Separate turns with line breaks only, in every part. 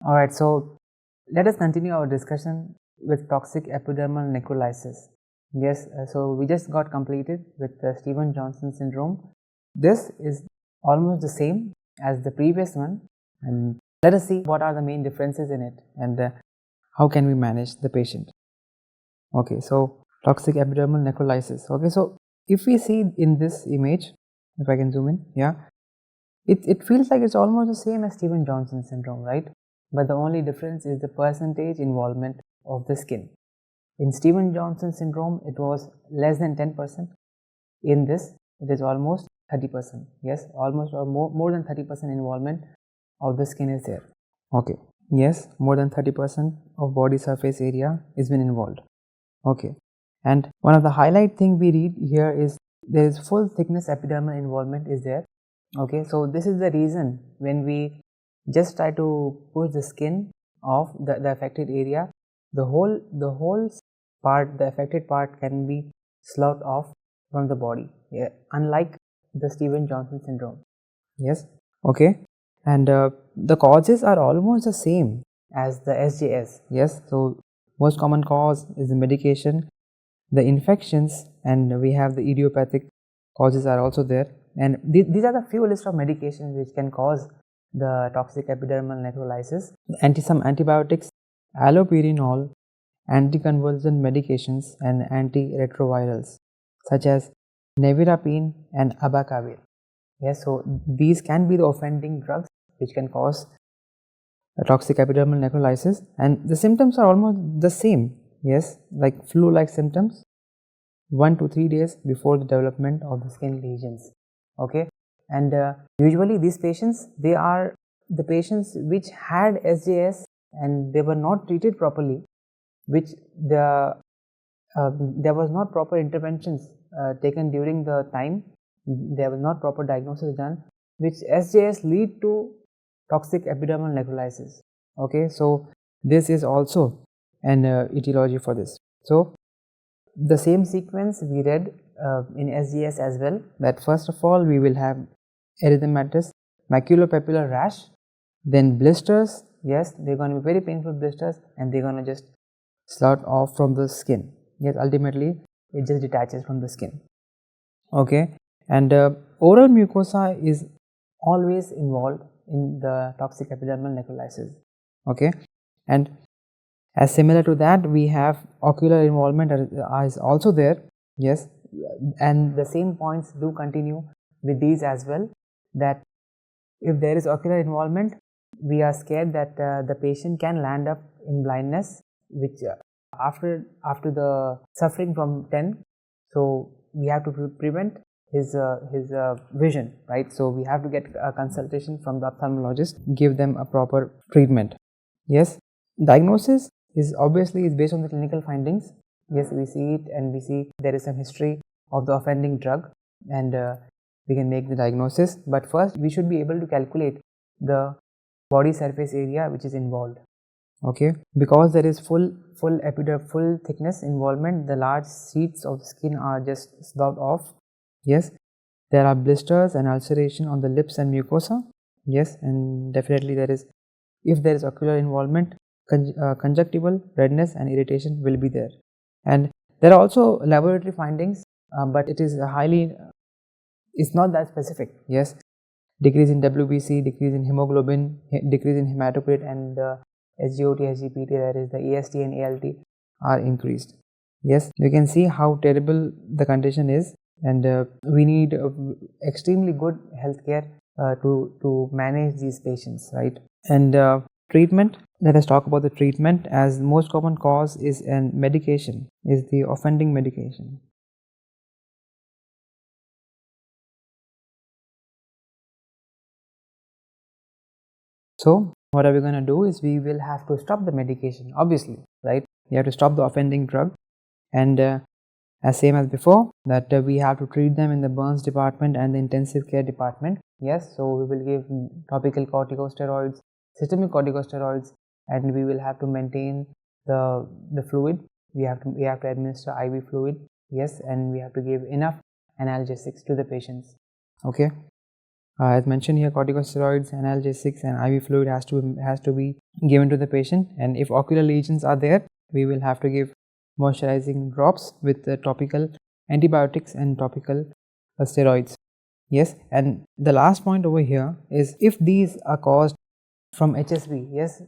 Alright, so let us continue our discussion with toxic epidermal necrolysis. Yes, so we just got completed with Stevens-Johnson syndrome. This is almost the same as the previous one, and let us see what are the main differences in it and how can we manage the patient. Okay, so toxic epidermal necrolysis. Okay, so if we see in this image, if I can zoom in, yeah, it feels like it's almost the same as Stevens-Johnson syndrome, right? But the only difference is the percentage involvement of the skin. In Stevens-Johnson syndrome, it was less than 10%. In this, it is almost 30%. Yes, almost or more than 30% involvement of the skin is there. Okay, yes, more than 30% of body surface area is been involved. Okay, and one of the highlight thing we read here is there is full thickness epidermal involvement is there. Okay, so this is the reason when we just try to push the skin of the affected area, the whole part, the affected part can be sloughed off from the body, yeah, unlike the Stevens-Johnson syndrome. Yes, okay, and the causes are almost the same as the SJS. Yes, so most common cause is the medication, the infections, and we have the idiopathic causes are also there. And these are the few list of medications which can cause the toxic epidermal necrolysis. Some antibiotics, allopurinol, anticonvulsant medications, and antiretrovirals such as nevirapine and 𝗵𝗵𝗵𝗺. Yes, so these can be the offending drugs which can cause a toxic epidermal necrolysis, and the symptoms are almost the same. Yes, like flu-like symptoms 1 to 3 days before the development of the skin lesions. Okay, and usually these patients, they are the patients which had SJS and they were not treated properly, which there was not proper interventions taken during the time, there was not proper diagnosis done, which SJS lead to toxic epidermal necrolysis. Okay, so this is also an etiology for this. So the same sequence we read in SJS as well, that first of all we will have erythematous maculopapular rash, then blisters. Yes, they're going to be very painful blisters and they're going to just slough off from the skin. Yes, ultimately it just detaches from the skin. Okay, and oral mucosa is always involved in the toxic epidermal necrolysis. Okay, and as similar to that, we have ocular involvement is also there. Yes, and the same points do continue with these as well, that if there is ocular involvement, we are scared that the patient can land up in blindness, which after the suffering from 10, so we have to prevent his vision, right? So we have to get a consultation from the ophthalmologist, give them a proper treatment. Yes, diagnosis is obviously based on the clinical findings. Yes, we see it and we see there is some history of the offending drug, and we can make the diagnosis. But first we should be able to calculate the body surface area which is involved. Okay, because there is full thickness involvement, the large sheets of the skin are just sloughed off. Yes, there are blisters and ulceration on the lips and mucosa. Yes, and definitely if there is ocular involvement, conjunctival redness and irritation will be there. And there are also laboratory findings, but it is it's not that specific. Yes, decrease in WBC, decrease in hemoglobin, decrease in hematocrit, and SGOT, SGPT, that is the AST and ALT, are increased. Yes, you can see how terrible the condition is, and we need extremely good healthcare to manage these patients, right? And treatment, let us talk about the treatment. As most common cause is medication, is the offending medication. So what are we going to do is we will have to stop the medication, obviously, right? We have to stop the offending drug, and as same as before, that we have to treat them in the burns department and the intensive care department. Yes, so we will give topical corticosteroids, systemic corticosteroids, and we will have to maintain the fluid. We have to administer IV fluid. Yes, and we have to give enough analgesics to the patients. Okay, As mentioned here, corticosteroids, analgesics and IV fluid has to be given to the patient, and if ocular lesions are there, we will have to give moisturizing drops with topical antibiotics and topical steroids. Yes, and the last point over here is if these are caused from HSV, yes,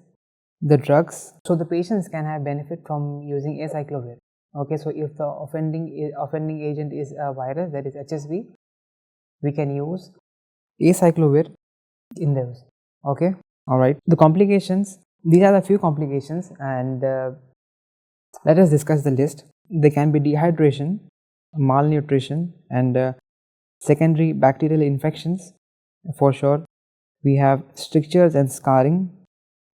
the drugs, so the patients can have benefit from using 𝗖𝗵𝗵𝗺. Okay, so if the offending agent is a virus, that is HSV, we can use 𝗖𝗵𝗵𝗺 in those. Okay, all right. The complications, these are the few complications, and let us discuss the list. There can be dehydration, malnutrition, and secondary bacterial infections for sure. We have strictures and scarring,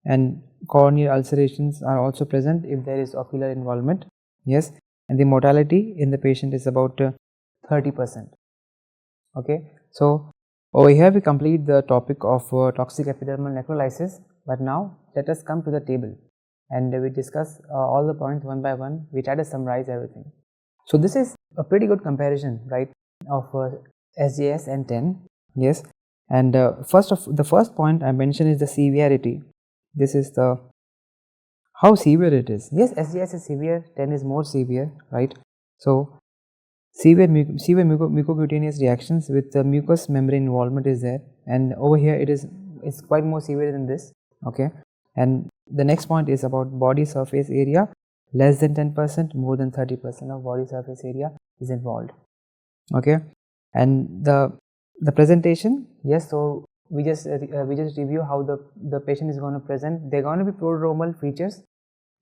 and corneal ulcerations are also present if there is ocular involvement. Yes, and the mortality in the patient is about 30%. Okay, so over here we complete the topic of toxic epidermal necrolysis, but now let us come to the table and we discuss all the points one by one. We try to summarize everything. So this is a pretty good comparison, right, of SJS and 10. Yes, and the first point I mentioned is the severity. This is the how severe it is. Yes, SJS is severe, 10 is more severe, right? So severe mucocutaneous reactions with the mucous membrane involvement is there, and over here it's quite more severe than this. Okay, and the next point is about body surface area. Less than 10%, more than 30% of body surface area is involved. Okay, and the presentation, yes, so we just review how the patient is going to present. They're going to be prodromal features.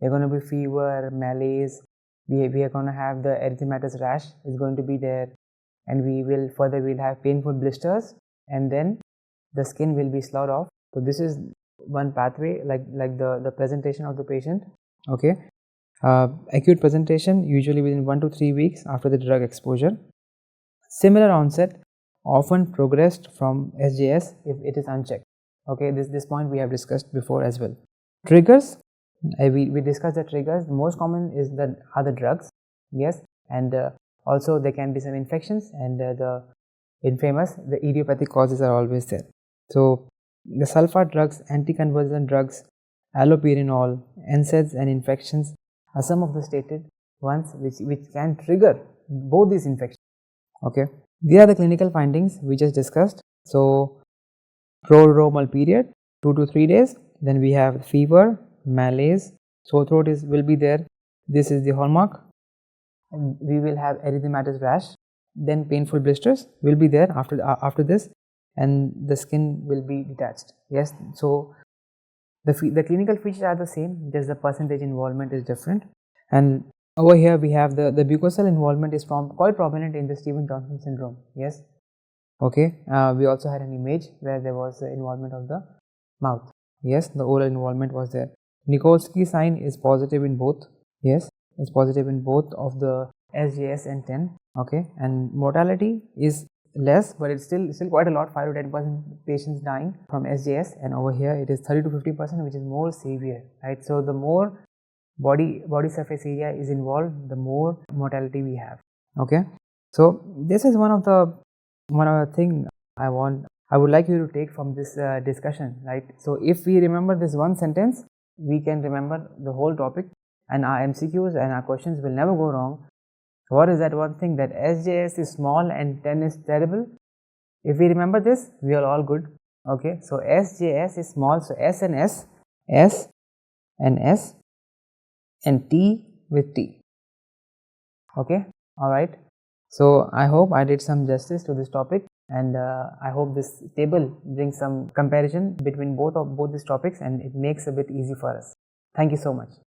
They're going to be fever, malaise. We are going to have the erythematous rash is going to be there, and we'll have painful blisters, and then the skin will be sloughed off. So this is one pathway, like the presentation of the patient. Okay, acute presentation usually within 1 to 3 weeks after the drug exposure. Similar onset, often progressed from SJS if it is unchecked. Okay, this point we have discussed before as well. Triggers, we discussed the triggers. The most common are the drugs. Yes, and also there can be some infections, and the idiopathic causes are always there. So the sulfa drugs, anticonvulsant drugs, allopurinol, NSAIDs and infections are some of the stated ones which can trigger both these infections. Okay, these are the clinical findings we just discussed. So prodromal period 2 to 3 days, then we have fever, malaise, sore throat will be there. This is the hallmark, and we will have erythematous rash, then painful blisters will be there after this, and the skin will be detached. Yes, so the clinical features are the same, just the percentage involvement is different. And over here we have the mucosal involvement is quite prominent in the Stevens-Johnson syndrome. Yes, okay, we also had an image where there was the involvement of the mouth. Yes, the oral involvement was there. Nikolsky sign is positive in both. Yes, it's positive in both of the SJS and 10. Okay, and mortality is less, but it's still quite a lot, 5 to 10% patients dying from SJS, and over here it is 30 to 50%, which is more severe, right? So the more body surface area is involved, the more mortality we have. Okay, so this is one of the thing I would like you to take from this discussion, right? So if we remember this one sentence, we can remember the whole topic, and our MCQs and our questions will never go wrong. What is that one thing? That SJS is small and 10 is terrible. If we remember this, we are all good. Okay, so SJS is small, so S and S, S and S, and T with T. Okay, all right. So I hope I did some justice to this topic, and I hope this table brings some comparison between both these topics, and it makes a bit easy for us. Thank you so much.